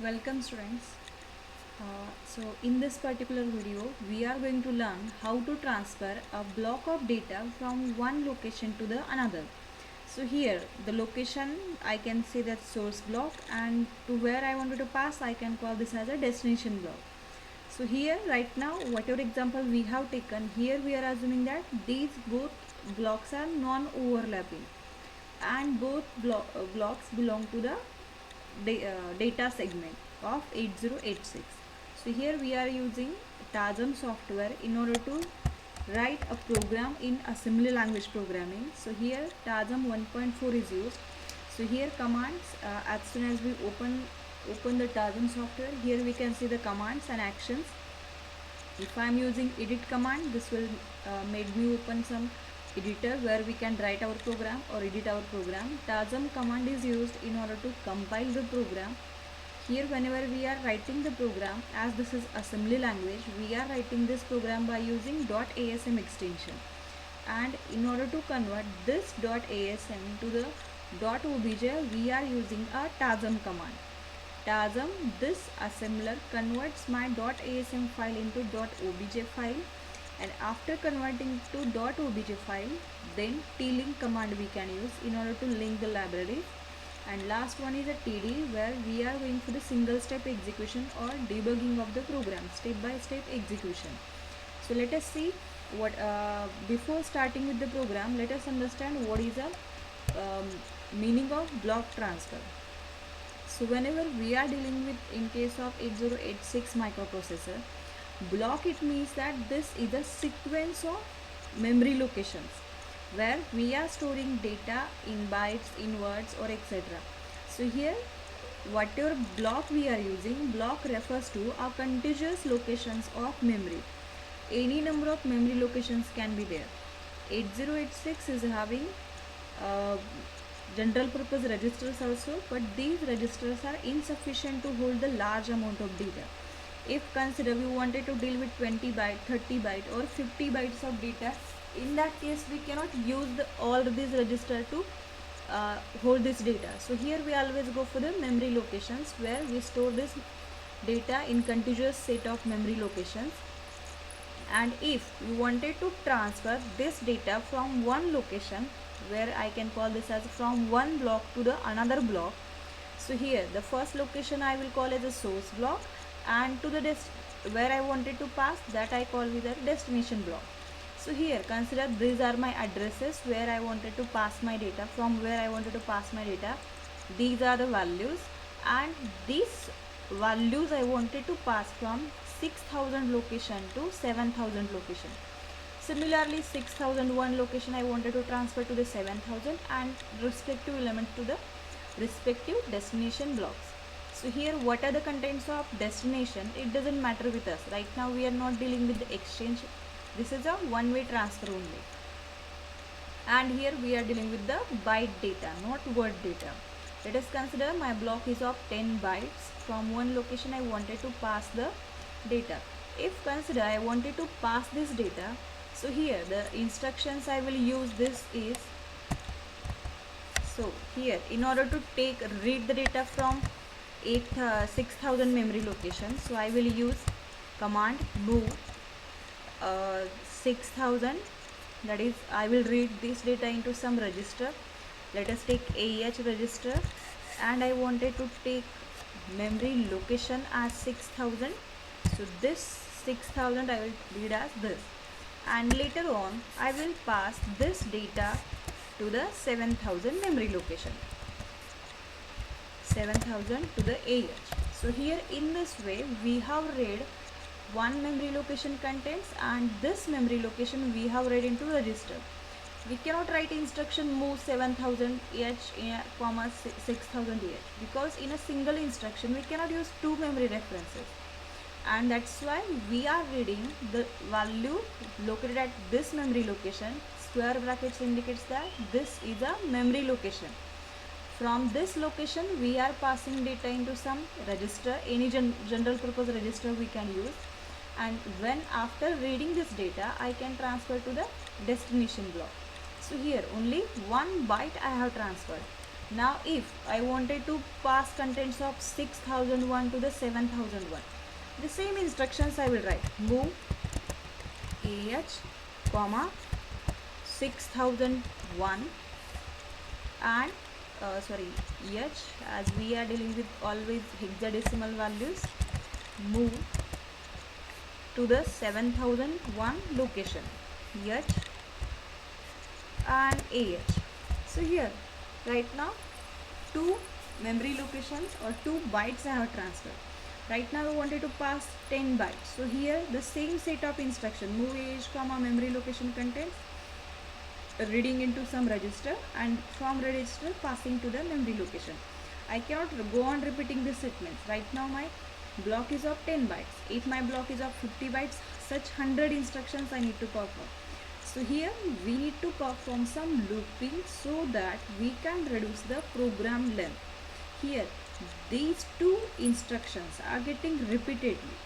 Welcome students. So in this particular video we are going to learn how to transfer a block of data from one location to the another. So here the location I can say that source block, and to where I wanted to pass I can call this as a destination block. So here right now whatever example we have taken, here we are assuming that these both blocks are non-overlapping and both blocks belong to the data segment of 8086. So here we are using TASM software in order to write a program in assembly language programming. So here TASM 1.4 is used. So here commands, as soon as we open the TASM software, here we can see the commands and actions. If I am using edit command, this will make me open some editor where we can write our program or edit our program. TASM command is used in order to compile the program. Here whenever we are writing the program, as this is assembly language, we are writing this program by using .asm extension, and in order to convert this .asm to the .obj, we are using a TASM command. TASM, this assembler converts my .asm file into .obj file, and after converting to .obj file, then t-link command we can use in order to link the libraries. And last one is a td, where we are going for the single step execution or debugging of the program, step by step execution. So let us see what before starting with the program, let us understand what is a meaning of block transfer. So whenever we are dealing with, in case of 8086 microprocessor, block, it means that this is a sequence of memory locations where we are storing data in bytes, in words, or etc. So here whatever block we are using, block refers to a contiguous locations of memory. Any number of memory locations can be there. 8086 is having general purpose registers also, but these registers are insufficient to hold the large amount of data. If consider we wanted to deal with 20 byte, 30 byte or 50 bytes of data, in that case we cannot use all these registers to hold this data. So here we always go for the memory locations where we store this data in contiguous set of memory locations. And if we wanted to transfer this data from one location, where I can call this as from one block to the another block. So here the first location I will call as a source block, and to the where I wanted to pass, that I call with a destination block. So here consider these are my addresses where I wanted to pass my data, from where I wanted to pass my data. These are the values, and these values I wanted to pass from 6000 location to 7000 location. Similarly 6001 location I wanted to transfer to the 7000, and respective element to the respective destination blocks. So here what are the contents of destination, it doesn't matter with us. Right now we are not dealing with the exchange. This is a one-way transfer only. And here we are dealing with the byte data, not word data. Let us consider my block is of 10 bytes. From one location I wanted to pass the data. If consider I wanted to pass this data, so here the instructions I will use this is, so here in order to read the data from 6000 memory locations, so I will use command move 6000, that is I will read this data into some register. Let us take AEH register, and I wanted to take memory location as 6000. So this 6000 I will read as this, and later on I will pass this data to the 7000 memory location, 7000 to the AH. So here in this way we have read one memory location contents, and this memory location we have read into register. We cannot write instruction move 7000 H, 6000 H, because in a single instruction we cannot use two memory references, and that's why we are reading the value located at this memory location. Square brackets indicates that this is a memory location. From this location we are passing data into some register, any general purpose register we can use, and when after reading this data I can transfer to the destination block. So here only one byte I have transferred. Now if I wanted to pass contents of 6001 to the 7001, the same instructions I will write. Move AH comma 6001 and sorry H, as we are dealing with always hexadecimal values, move to the 7001 location H and AH. So here right now two memory locations or 2 bytes I have transferred. Right now we wanted to pass 10 bytes. So here the same set of instruction, move AH comma memory location contents, reading into some register, and from register passing to the memory location. I cannot go on repeating this statement. Right now my block is of 10 bytes. If my block is of 50 bytes, such 100 instructions I need to perform. So here we need to perform some looping so that we can reduce the program length. Here these two instructions are getting repeatedly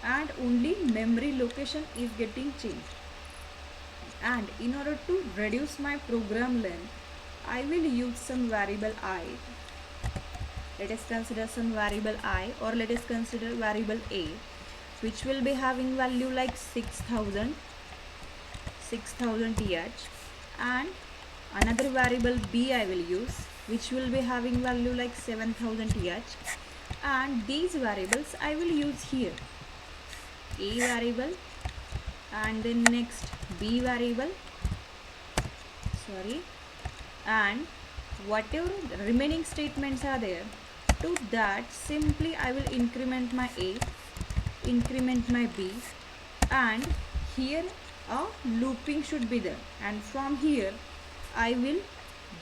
and only memory location is getting changed. And in order to reduce my program length, I will use some variable I. Let us consider some variable I, or let us consider variable A, which will be having value like 6000 th, and another variable B I will use, which will be having value like 7000 th, and these variables I will use here. A variable and then next B variable, and whatever remaining statements are there, to that simply I will increment my A, increment my B, and here a looping should be there, and from here I will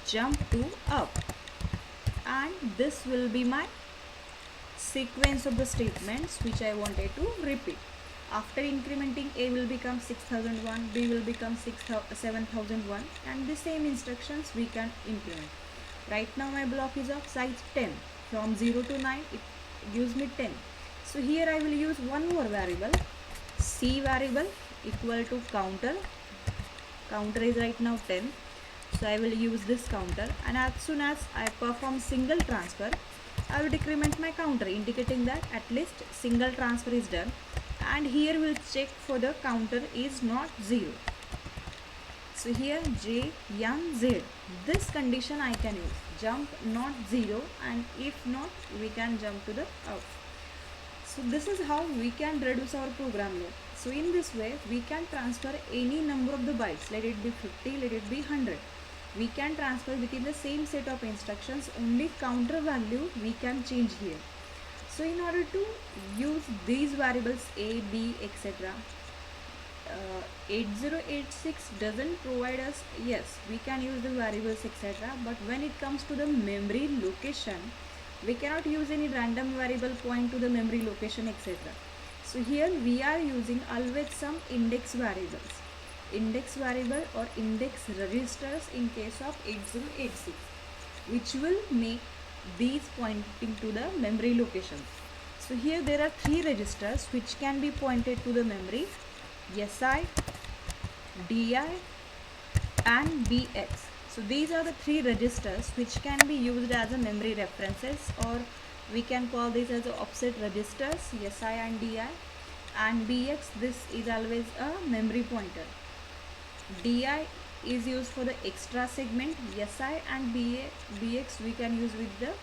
jump to up, and this will be my sequence of the statements which I wanted to repeat. After incrementing, A will become 6001, B will become 7001, and the same instructions we can implement. Right now my block is of size 10. From 0 to 9 it gives me 10. So here I will use one more variable, C variable, equal to counter. Counter is right now 10. So I will use this counter, and as soon as I perform single transfer, I will decrement my counter, indicating that at least single transfer is done. And here we'll check for the counter is not 0. So here J, N, Z, this condition I can use, jump not 0, and if not we can jump to the out. So this is how we can reduce our program load. So in this way we can transfer any number of the bytes, let it be 50, let it be 100. We can transfer within the same set of instructions, only counter value we can change here. So in order to use these variables A, B, etc., 8086 doesn't provide us, yes, we can use the variables etc., but when it comes to the memory location, we cannot use any random variable point to the memory location etc. So here we are using always some index variables, index variable or index registers in case of 8086, which will make these pointing to the memory locations. So here there are 3 registers which can be pointed to the memory, SI, DI and BX. So these are the 3 registers which can be used as a memory references, or we can call these as offset registers, SI and DI, and BX, this is always a memory pointer. DI is used for the extra segment, SI and BX we can use with the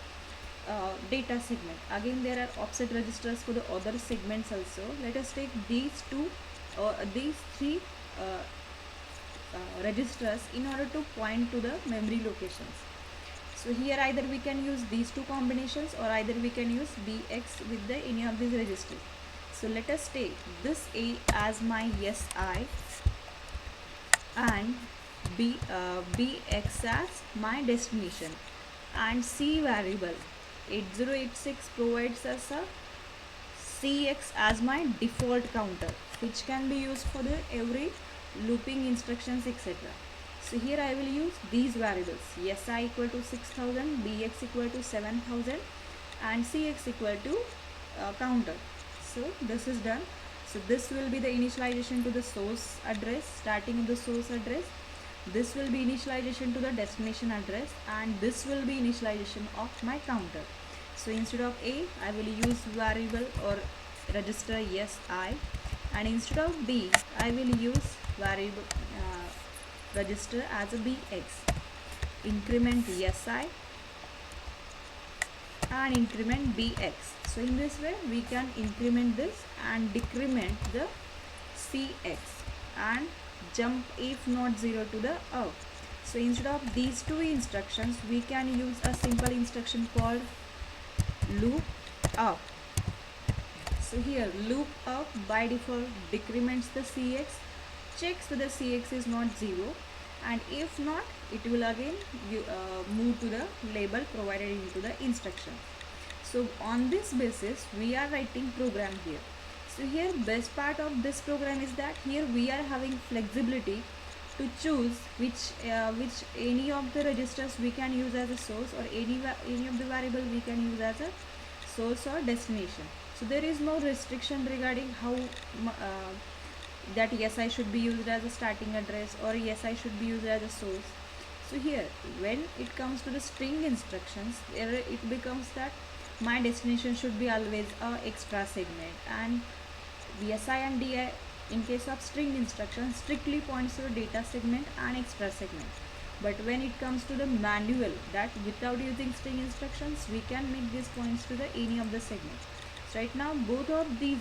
data segment. Again there are offset registers for the other segments also. Let us take these these 3 registers in order to point to the memory locations. So here either we can use these 2 combinations, or either we can use BX with the any of these registers. So let us take this A as my SI and BX as my destination, and C variable 8086 provides us a CX as my default counter, which can be used for the every looping instructions etc. So here I will use these variables, SI equal to 6000, BX equal to 7000 and CX equal to counter. So this is done. So this will be the initialization to the source address, starting of the source address. This will be initialization to the destination address, and this will be initialization of my counter. So instead of A, I will use variable or register SI, and instead of B, I will use variable register as a BX. Increment SI and increment BX. So in this way we can increment this and decrement the CX and jump if not 0 to the up. So instead of these two instructions, we can use a simple instruction called loop up. So here loop up by default decrements the CX, checks whether CX is not 0, and if not, it will again move to the label provided into the instruction. So on this basis we are writing program here. So here best part of this program is that here we are having flexibility to choose which any of the registers we can use as a source, or any of the variable we can use as a source or destination. So there is no restriction regarding how that SI should be used as a starting address or SI should be used as a source. So here when it comes to the string instructions, it becomes that my destination should be always a extra segment, and the SI and DI in case of string instructions strictly points to the data segment and extra segment. But when it comes to the manual, that without using string instructions we can make these points to the any of the segments. So right now both of these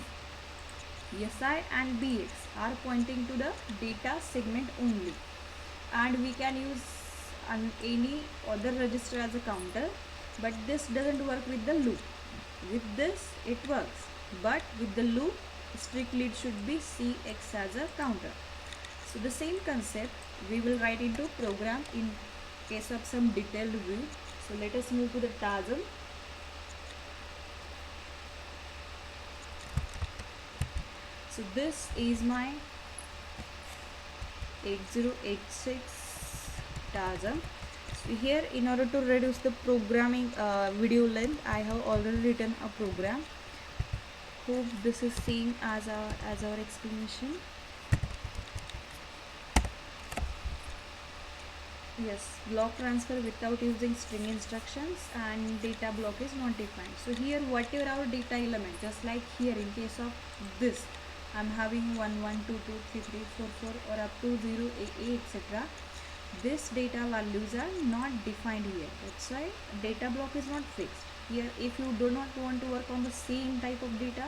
SI and BX are pointing to the data segment only, and we can use any other register as a counter, but this doesn't work with the loop. With this it works, but with the loop strictly it should be CX as a counter. So the same concept we will write into program in case of some detailed view. So let us move to the TASM. So this is my 8086 TASM. So here, in order to reduce the programming video length, I have already written a program. Hope this is same as our explanation. Yes, block transfer without using string instructions, and data block is not defined. So here whatever our data element, just like here in case of this, I'm having 1 1 2 2 3 3 4 4 or up to 0 a etc. This data values are not defined here. That's why data block is not fixed. Here if you do not want to work on the same type of data,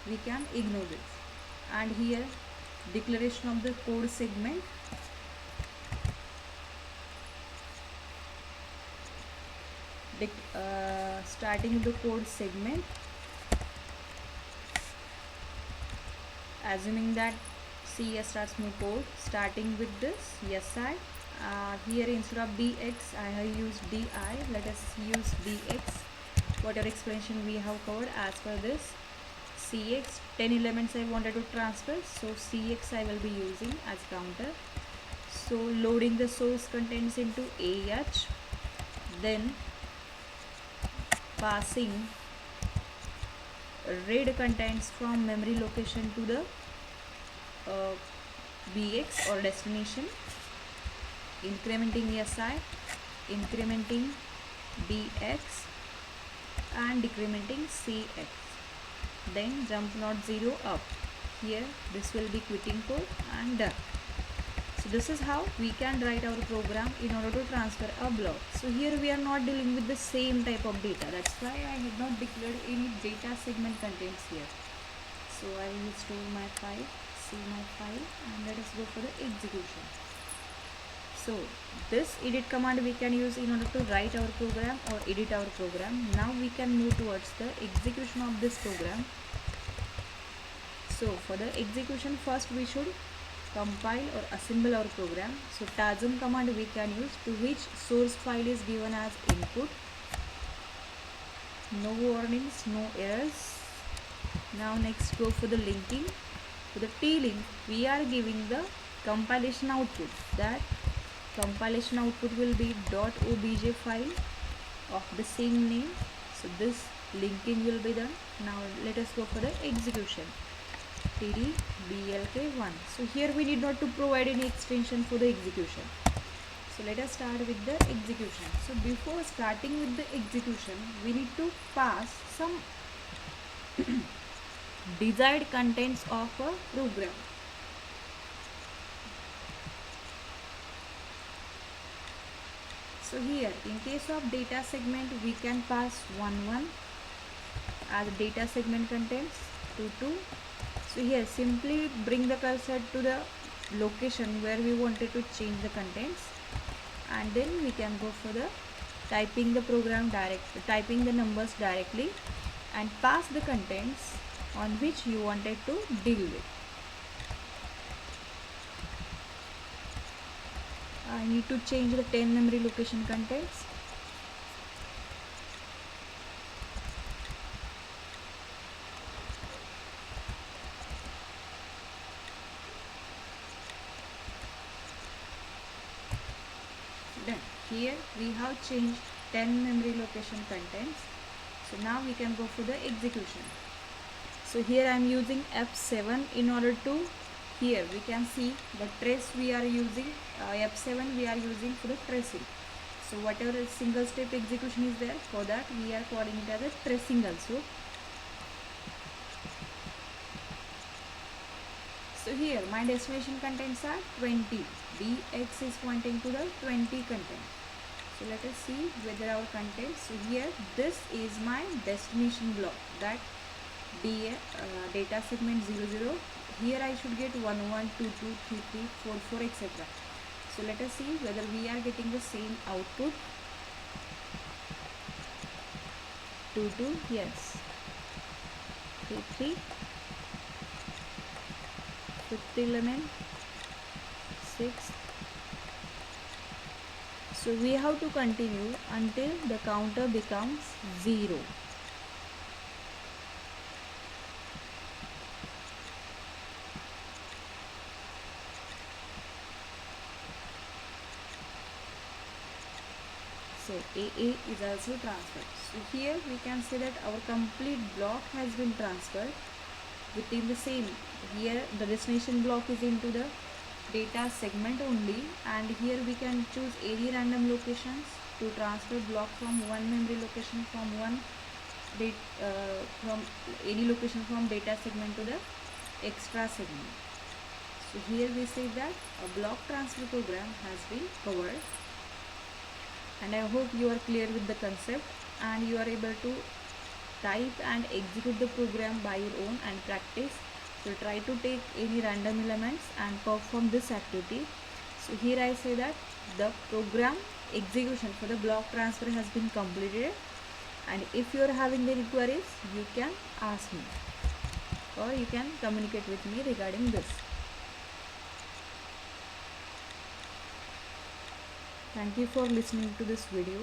we can ignore this. And here declaration of the code segment. Starting the code segment, assuming that CS starts my code starting with this SI. Here instead of BX I have used DI. Let us use BX. Whatever explanation we have covered as per this. CX 10 elements I wanted to transfer, so CX I will be using as counter. So loading the source contents into AH, then passing read contents from memory location to the BX or destination, incrementing SI, incrementing BX and decrementing CX, then jump not 0 up. Here this will be quitting code and done. So this is how we can write our program in order to transfer a block. So here we are not dealing with the same type of data. That's why I had not declared any data segment contents here. So I will store my file, save my file, and let us go for the execution. So this edit command we can use in order to write our program or edit our program. Now we can move towards the execution of this program. So for the execution, first we should compile or assemble our program. So TASM command we can use, to which source file is given as input. No warnings, no errors. Now next go for the linking. For the T-link we are giving the compilation output. That compilation output will be .obj file of the same name. So this linking will be done. Now let us go for the execution. td blk1. So here we need not to provide any extension for the execution. So let us start with the execution. So before starting with the execution, we need to pass some desired contents of a program. So here in case of data segment, we can pass 1 as data segment contents, 2. So here simply bring the cursor to the location where we wanted to change the contents, and then we can go for the typing the numbers directly and pass the contents on which you wanted to deal with. I need to change the 10 memory location contents. Then here we have changed 10 memory location contents. So now we can go for the execution. So here I am using F7 in order to, here we can see the trace we are using, F7 we are using for the tracing. So whatever single step execution is there, for that we are calling it as a tracing also. So here my destination contents are 20. Dx is pointing to the 20 content. So let us see whether our content. So here this is my destination block, that data segment 00. Here I should get 1 1 2 2 3 3 4 4 etc. So let us see whether we are getting the same output. 2 2, yes. 3 3, 5th element, 6th. So we have to continue until the counter becomes 0. So AA is also transferred. So here we can say that our complete block has been transferred within the same. Here the destination block is into the data segment only, and here we can choose any random locations to transfer block from one memory location from any location from data segment to the extra segment. So here we say that a block transfer program has been covered, and I hope you are clear with the concept and you are able to type and execute the program by your own and practice. So try to take any random elements and perform this activity. So here I say that the program execution for the block transfer has been completed, and if you are having any queries, you can ask me or you can communicate with me regarding this. Thank you for listening to this video.